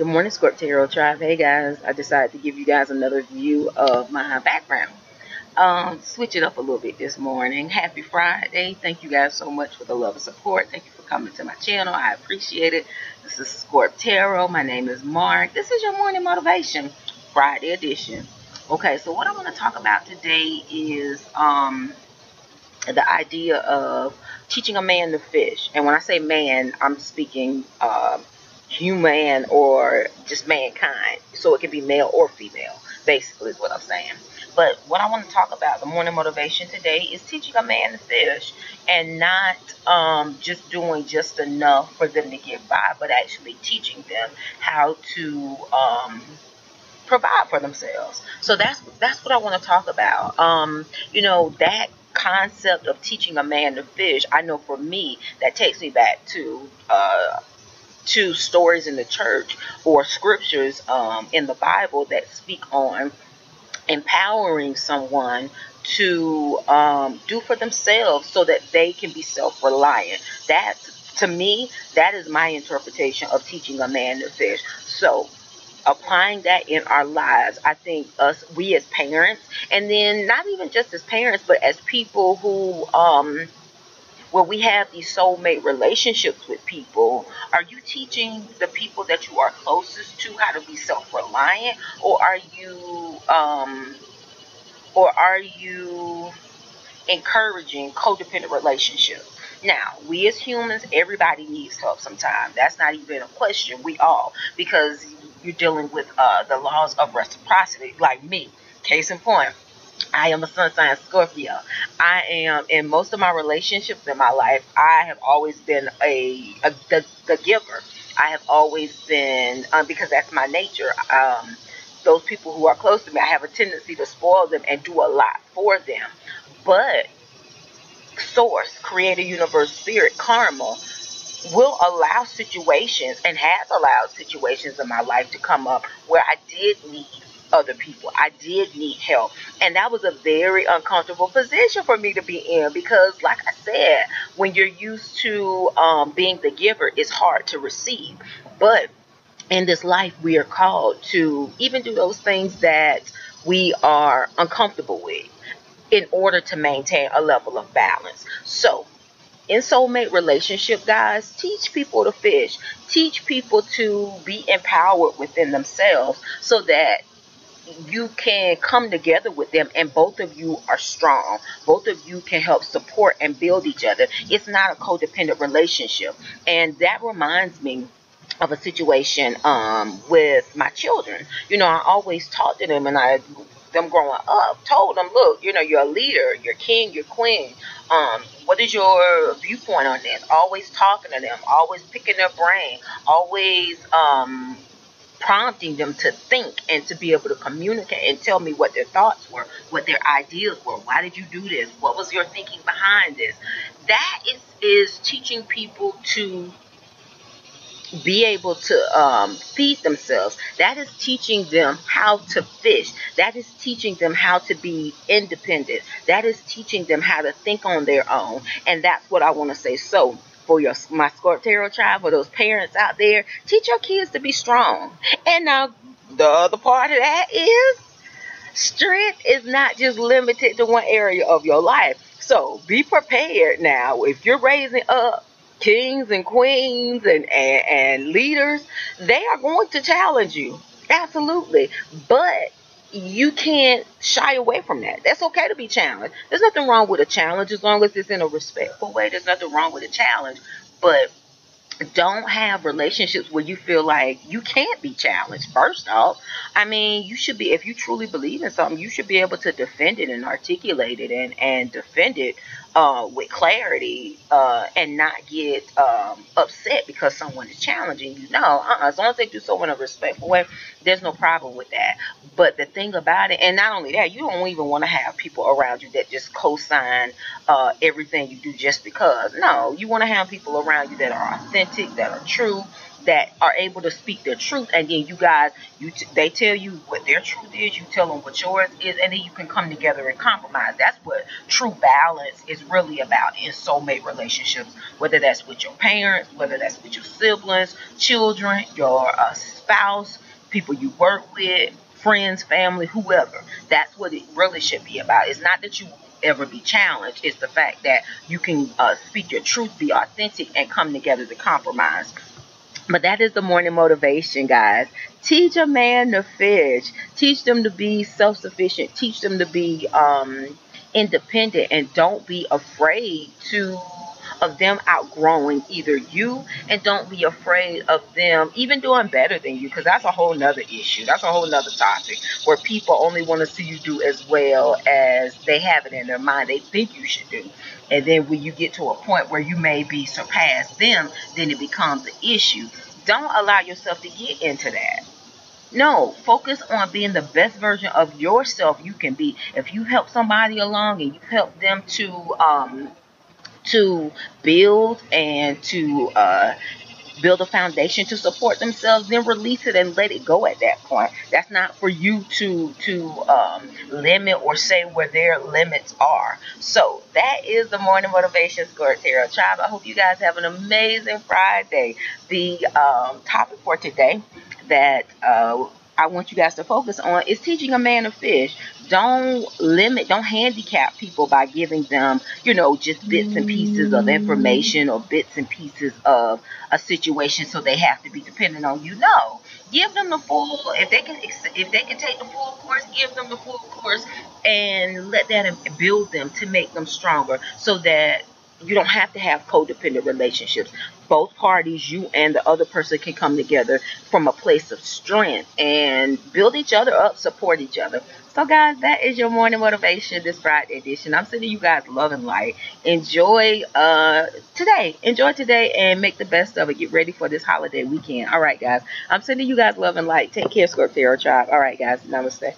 Good morning, Scorp Tarot tribe. Hey guys, I decided to give you guys another view of my background. Switch it up a little bit this morning. Happy Friday. Thank you guys so much for the love and support. Thank you for coming to my channel. I appreciate it. This is Scorp Tarot. My name is Mark. This is your morning motivation, Friday edition. Okay, so what I want to talk about today is the idea of teaching a man to fish. And when I say man, I'm speaking human or just mankind. So it can be male or female, basically is what I'm saying. But what I want to talk about, the morning motivation today, is teaching a man to fish and not just doing just enough for them to get by, but actually teaching them how to provide for themselves. So that's what I want to talk about. That concept of teaching a man to fish, I know for me, that takes me back to stories in the church or scriptures in the Bible that speak on empowering someone to do for themselves so that they can be self-reliant. That, to me, that is my interpretation of teaching a man to fish. So applying that in our lives, I think we as parents, and then not even just as parents, but as people who where we have these soulmate relationships with people, are you teaching the people that you are closest to how to be self-reliant, or are you encouraging codependent relationships? Now, we as humans, everybody needs help sometimes. That's not even a question. We all, because you're dealing with the laws of reciprocity, like me. Case in point, I am a sun sign Scorpio. I am, in most of my relationships in my life, I have always been the giver. I have always been, because that's my nature. Those people who are close to me, I have a tendency to spoil them and do a lot for them. But Source, Creator, Universe, Spirit, Karma will allow situations, and has allowed situations in my life to come up where I did need other people. I did need help. And that was a very uncomfortable position for me to be in, because like I said, when you're used to being the giver, it's hard to receive. But in this life, we are called to even do those things that we are uncomfortable with in order to maintain a level of balance. So in soulmate relationship, guys, teach people to fish. Teach people to be empowered within themselves so that you can come together with them and both of you are strong. Both of you can help support and build each other. It's not a codependent relationship. And that reminds me of a situation with my children. I always taught to them, and them growing up, told them, look, you're a leader, you're king, you're queen. What is your viewpoint on this? Always talking to them, always picking their brain, always prompting them to think and to be able to communicate and tell me what their thoughts were, what their ideas were. Why did you do this? What was your thinking behind this? That is teaching people to be able to feed themselves. That is teaching them how to fish. That is teaching them how to be independent. That is teaching them how to think on their own. And that's what I want to say. So for my Scorp Tarot tribe, for those parents out there, teach your kids to be strong. And now the other part of that is strength is not just limited to one area of your life. So be prepared now. If you're raising up kings and queens and leaders, they are going to challenge you. Absolutely. But you can't shy away from that. That's okay to be challenged. There's nothing wrong with a challenge as long as it's in a respectful way. There's nothing wrong with a challenge. But don't have relationships where you feel like you can't be challenged. First off, I mean, you should be, if you truly believe in something, you should be able to defend it and articulate it and defend it with clarity and not get upset because someone is challenging you. No, as long as they do so in a respectful way, there's no problem with that. But the thing about it, and not only that, you don't even want to have people around you that just co-sign everything you do just because. No, you want to have people around you that are authentic, that are true, that are able to speak their truth, and then you guys, they tell you what their truth is, you tell them what yours is, and then you can come together and compromise. That's what true balance is really about in soulmate relationships, whether that's with your parents, whether that's with your siblings, children, your spouse, people you work with, friends, family, whoever. That's what it really should be about. It's not that you ever be challenged. It's the fact that you can speak your truth, be authentic, and come together to compromise. But that is the morning motivation, guys. Teach a man to fish. Teach them to be self-sufficient. Teach them to be independent, and don't be afraid of them outgrowing either you, and don't be afraid of them even doing better than you, because that's a whole nother issue. That's a whole nother topic, where people only want to see you do as well as they have it in their mind they think you should do. And then when you get to a point where you may be surpassed them, then it becomes an issue. Don't allow yourself to get into that. No, focus on being the best version of yourself you can be. If you help somebody along and you help them to build and to build a foundation to support themselves, then release it and let it go at that point. That's not for you to limit or say where their limits are. So that is the morning motivation, Scorp Tarot Tribe. I hope you guys have an amazing Friday. The topic for today that I want you guys to focus on is teaching a man to fish. Don't handicap people by giving them, just bits and pieces of information or bits and pieces of a situation so they have to be dependent on you. No, give them the full, if they can take the full course, give them the full course, and let that build them to make them stronger, so that you don't have to have codependent relationships. Both parties, you and the other person, can come together from a place of strength and build each other up, support each other. So guys, that is your morning motivation, this Friday edition. I'm sending you guys love and light. Enjoy today. Enjoy today and make the best of it. Get ready for this holiday weekend. All right, guys. I'm sending you guys love and light. Take care, Scorp Tarot Tribe. All right, guys. Namaste.